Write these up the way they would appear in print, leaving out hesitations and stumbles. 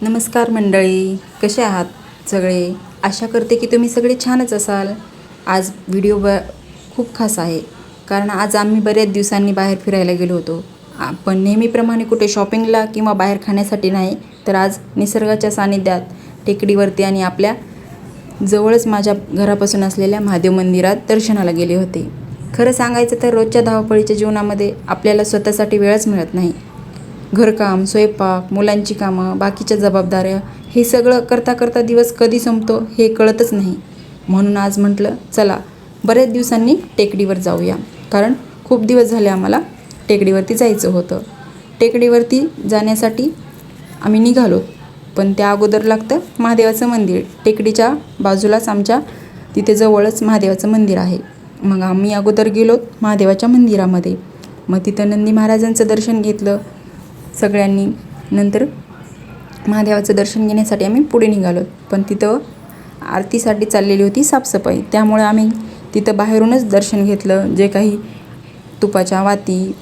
नमस्कार मंडळी, कसे आहात सगळे? आशा करते की तुम्ही सगळे छानच असाल. आज व्हिडिओ खूप खास आहे, कारण आज आम्ही बऱ्याच दिवसांनी बाहेर फिरायला गेलो होतो. पण नेहमीप्रमाणे कुठे शॉपिंगला किंवा बाहेर खाण्यासाठी नाही, तर आज निसर्गाच्या सानिध्यात टेकडीवरती आणि आपल्या जवळच माझ्या घरापासून असलेल्या महादेव मंदिरात दर्शनाला गेले होते. खरं सांगायचं तर रोजच्या धावपळीच्या जीवनामध्ये आपल्याला स्वतःसाठी वेळच मिळत नाही. घरकाम, स्वयंपाक, मुलांची कामं, बाकीच्या जबाबदाऱ्या हे सगळं करता करता दिवस कधी संपतो हे कळतच नाही. म्हणून आज म्हटलं चला बऱ्याच दिवसांनी टेकडीवर जाऊया, कारण खूप दिवस झाले आम्हाला टेकडीवरती जायचं होतं. टेकडीवरती जाण्यासाठी आम्ही निघालो, पण त्या अगोदर लागतं महादेवाचं मंदिर. टेकडीच्या बाजूलाच आमच्या तिथे जवळच महादेवाचं मंदिर आहे. मग आम्ही अगोदर गेलो महादेवाच्या मंदिरामध्ये. मग तिथं नंदी महाराजांचं दर्शन घेतलं सगळ्यांनी. नंतर महादेवाचं दर्शन घेण्यासाठी आम्ही पुढे निघालो, पण तिथं आरतीसाठी चाललेली होती साफसफाई, त्यामुळे आम्ही तिथं बाहेरूनच दर्शन घेतलं. जे काही तुपाच्या वाती,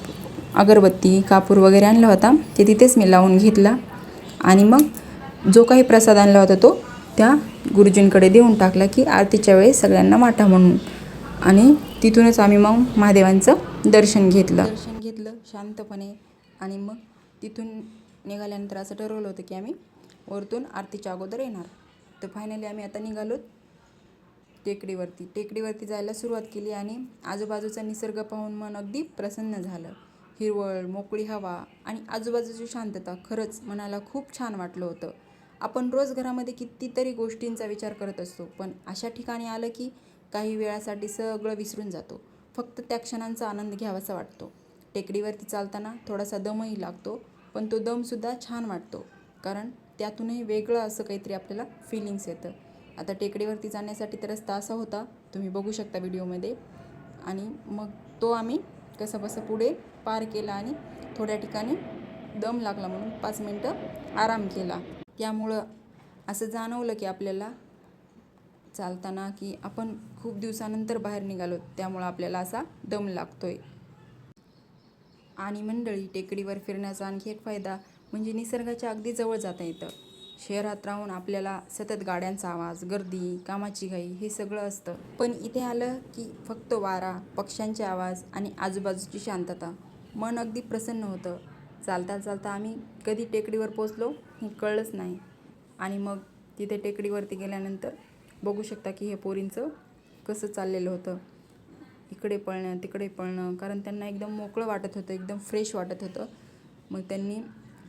अगरबत्ती, कापूर वगैरे आणला होता ते तिथेच मी लावून घेतला. आणि मग जो काही प्रसाद आणला होता तो त्या गुरुजींकडे देऊन टाकला की आरतीच्या वेळेस सगळ्यांना वाटा म्हणून. आणि तिथूनच आम्ही मग महादेवांचं दर्शन घेतलं शांतपणे. आणि मग तिथून निघाल्यानंतर असं ठरवलं होतं की आम्ही वरतून आरतीच्या अगोदर येणार. तर फायनली आम्ही आता निघालो टेकडीवरती जायला सुरुवात केली. आणि आजूबाजूचा निसर्ग पाहून मन अगदी प्रसन्न झालं. हिरवळ, मोकळी हवा आणि आजूबाजूची शांतता खरंच मनाला खूप छान वाटलं होतं. आपण रोज घरामध्ये कितीतरी गोष्टींचा विचार करत असतो, पण अशा ठिकाणी आलं की काही वेळासाठी सगळं विसरून जातो. फक्त त्या क्षणांचा आनंद घ्यावासा वाटतो. टेकडीवरती चालताना थोडासा दमही लागतो, पण तो दमसुद्धा छान वाटतो, कारण त्यातूनही वेगळं असं काहीतरी आपल्याला फिलिंग्स येतं. आता टेकडीवरती जाण्यासाठी तर रस्ता असा होता, तुम्ही बघू शकता व्हिडिओमध्ये. आणि मग तो आम्ही कसंबसं पुढे पार केला आणि थोड्या ठिकाणी दम लागला म्हणून 5 मिनटं आराम केला. त्यामुळं असं जाणवलं की आपल्याला चालताना की आपण खूप दिवसानंतर बाहेर निघालो, त्यामुळं आपल्याला असा दम लागतोय. आणि मंडळी, टेकडीवर फिरण्याचा आणखी एक फायदा म्हणजे निसर्गाच्या अगदी जवळ जाता येतं. शहरात राहून आपल्याला सतत गाड्यांचा आवाज, गर्दी, कामाची घाई हे सगळं असतं, पण इथे आलं की फक्त वारा, पक्ष्यांचे आवाज आणि आजूबाजूची शांतता, मन अगदी प्रसन्न होतं. चालता चालता आम्ही कधी टेकडीवर पोचलो हे कळलंच नाही. आणि मग तिथे टेकडीवरती गेल्यानंतर बघू शकता की हे पोरींचं कसं चाललेलं होतं, इकडे पळणं तिकडे पळणं, कारण त्यांना एकदम मोकळं वाटत होतं, एकदम फ्रेश वाटत होतं. मग त्यांनी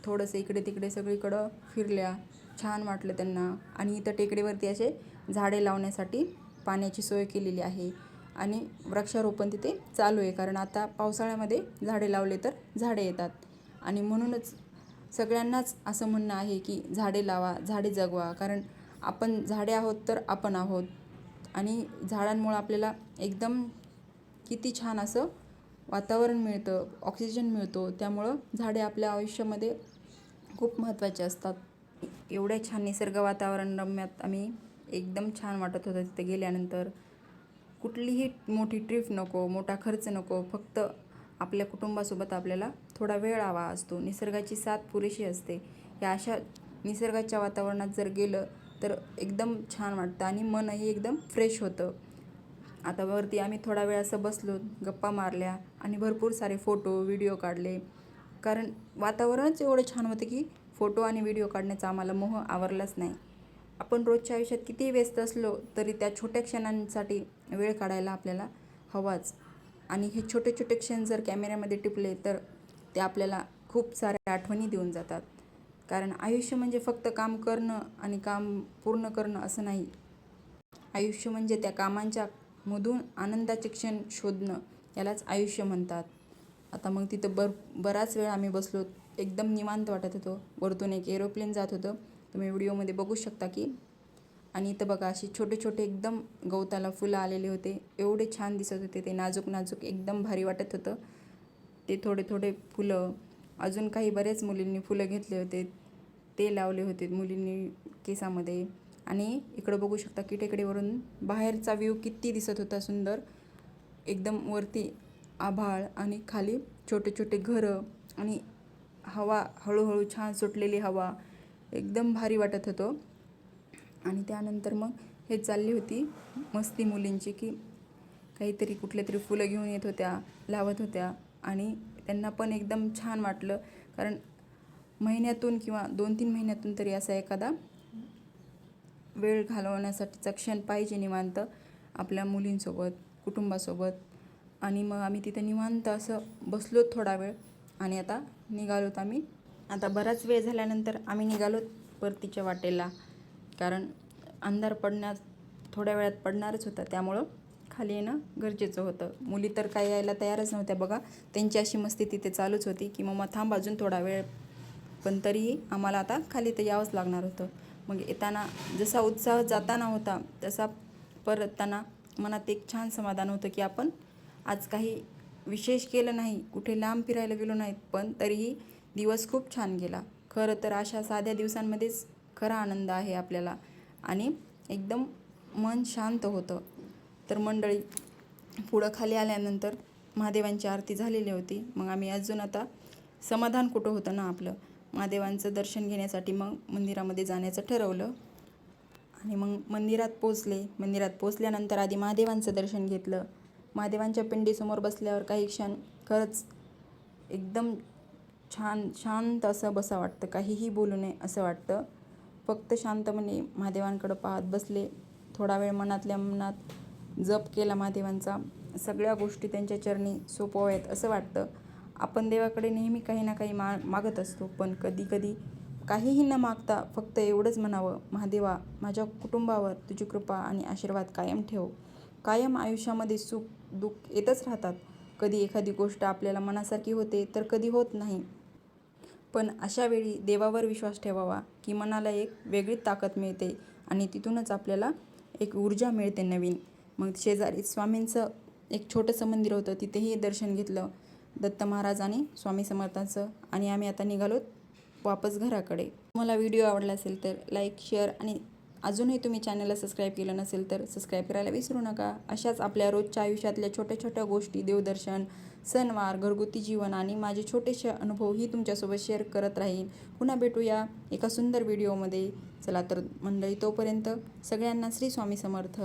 थोडंसं इकडे तिकडे सगळीकडं फिरल्या, छान वाटलं त्यांना. आणि इथं टेकडीवरती असे झाडे लावण्यासाठी पाण्याची सोय केलेली आहे आणि वृक्षारोपण तिथे चालू आहे, कारण आता पावसाळ्यामध्ये झाडे लावले तर झाडे येतात. आणि म्हणूनच सगळ्यांनाच असं म्हणणं आहे की झाडे लावा, झाडे जगवा, कारण आपण झाडे आहोत तर आपण आहोत. आणि झाडांमुळं आपल्याला एकदम किती छान असं वातावरण मिळतं, ऑक्सिजन मिळतो. त्यामुळं झाडे आपल्या आयुष्यामध्ये खूप महत्त्वाचे असतात. एवढ्या छान निसर्ग वातावरण रम्यात आम्ही एकदम छान वाटत होतं तिथे गेल्यानंतर. कुठलीही मोठी ट्रिप नको, मोठा खर्च नको, फक्त आपल्या कुटुंबासोबत आपल्याला थोडा वेळ हवा असतो. निसर्गाची साथ पुरेशी असते. या अशा निसर्गाच्या वातावरणात जर गेलं तर एकदम छान वाटतं आणि मनही एकदम फ्रेश होतं. आता वरती आम्ही थोडा वेळ असं बसलो, गप्पा मारल्या आणि भरपूर सारे फोटो व्हिडिओ काढले, कारण वातावरणच एवढं छान होतं की फोटो आणि व्हिडिओ काढण्याचा आम्हाला मोह आवरलाच नाही. आपण रोजच्या आयुष्यात कितीही व्यस्त असलो तरी त्या छोट्या क्षणांसाठी वेळ काढायला आपल्याला हवाच. आणि हे छोटे छोटे क्षण जर कॅमेऱ्यामध्ये टिपले तर ते आपल्याला खूप साऱ्या आठवणी देऊन जातात. कारण आयुष्य म्हणजे फक्त काम करणं आणि काम पूर्ण करणं असं नाही. आयुष्य म्हणजे त्या कामांच्या मधून आनंदाचे क्षण शोधणं, यालाच आयुष्य म्हणतात. आता मग तिथं बराच वेळ आम्ही बसलो, एकदम निवांत वाटत होतं. वरतून एक एरोप्लेन जात होतं, तुम्ही व्हिडिओमध्ये बघू शकता की. आणि इथं बघा अशी छोटे छोटे एकदम गवताला फुलं आलेले होते, एवढे छान दिसत होते ते, नाजूक नाजूक एकदम भारी वाटत होतं ते. थोडे थोडे फुलं, अजून काही बरेच मुलींनी फुलं घेतले होते, ते लावले होते मुलींनी केसामध्ये. आणि इकडं बघू शकता की टेकडीवरून बाहेरचा व्ह्यू किती दिसत होता सुंदर. एकदम वरती आभाळ आणि खाली छोटे छोटे घरं आणि हवा, हळूहळू छान सुटलेली हवा, एकदम भारी वाटत होतं. आणि त्यानंतर मग हे चालली होती मस्ती मुलींची, की काहीतरी कुठले तरी फुलं घेऊन येत होत्या, लावत होत्या आणि त्यांना पण एकदम छान वाटलं. कारण महिन्यातून किंवा 2-3 महिन्यातून तरी असा एखादा वेळ घालवण्यासाठीचा क्षण पाहिजे निवांत आपल्या मुलींसोबत, कुटुंबासोबत. आणि मग आम्ही तिथे निवांत असं बसलो थोडा वेळ आणि आता निघालोत आम्ही. आता बराच वेळ झाल्यानंतर आम्ही निघालोत परतीच्या वाटेला, कारण अंधार पडण्यास थोड्या वेळात पडणारच होता, त्यामुळं खाली येणं गरजेचं होतं. मुली तर काही यायला तयारच नव्हत्या बघा. त्यांची अशी मस्ती तिथे चालूच होती की मग थांब अजून थोडा वेळ, पण तरीही आम्हाला आता खाली तर यावंच लागणार होतं. मग येताना जसा उत्साह जाताना होता तसा परतताना मनात एक छान समाधान होतं की आपण आज काही विशेष केलं नाही, कुठे लांब फिरायला गेलो नाहीत, पण तरीही दिवस खूप छान गेला. खरं तर अशा साध्या दिवसांमध्येच खरा आनंद आहे आपल्याला आणि एकदम मन शांत होतं. तर मंडळी, पुढं खाली आल्यानंतर महादेवांची आरती झालेली होती. मग आम्ही अजून आता समाधान कुठं होतं ना आपलं, महादेवांचं दर्शन घेण्यासाठी मग मंदिरामध्ये जाण्याचं ठरवलं. आणि मग मंदिरात पोचल्यानंतर आधी महादेवांचं दर्शन घेतलं. महादेवांच्या पिंडीसमोर बसल्यावर काही क्षण खरंच एकदम छान शांत असं बसा वाटतं, काहीही बोलू नये असं वाटतं. फक्त शांतपणे महादेवांकडं पाहत बसले. थोडा वेळ मनातल्या मनात जप केला महादेवांचा. सगळ्या गोष्टी त्यांच्या चरणी सोपवाव्यात असं वाटतं. आपण देवाकडे नेहमी काही ना काही मागत असतो, पण कधी काहीही न मागता फक्त एवढंच म्हणावं, महादेवा, माझ्या कुटुंबावर तुझी कृपा आणि आशीर्वाद कायम ठेव. कायम आयुष्यामध्ये सुख दुःख येतच राहतात. कधी एखादी गोष्ट आपल्याला मनासारखी होते तर कधी होत नाही, पण अशा वेळी देवावर विश्वास ठेवावा की मनाला एक वेगळीच ताकद मिळते आणि तिथूनच आपल्याला एक ऊर्जा मिळते नवीन. मग शेजारी स्वामींचं एक छोटंसं मंदिर होतं, तिथेही दर्शन घेतलं दत्त महाराज आणि स्वामी समर्थांचं. आणि आम्ही आता निघालोत वापस घराकडे. तुम्हाला व्हिडिओ आवडला असेल तर लाईक, शेअर आणि अजूनही तुम्ही चॅनलला सबस्क्राईब केलं नसेल तर सबस्क्राईब करायला विसरू नका. अशाच आपल्या रोजच्या आयुष्यातल्या छोट्या छोट्या गोष्टी, देवदर्शन, सणवार, घरगुती जीवन आणि माझे छोटेसे अनुभवही तुमच्यासोबत शेअर करत राहीन. पुन्हा भेटूया एका सुंदर व्हिडिओमध्ये. चला तर मंडळी, तोपर्यंत सगळ्यांना श्री स्वामी समर्थ.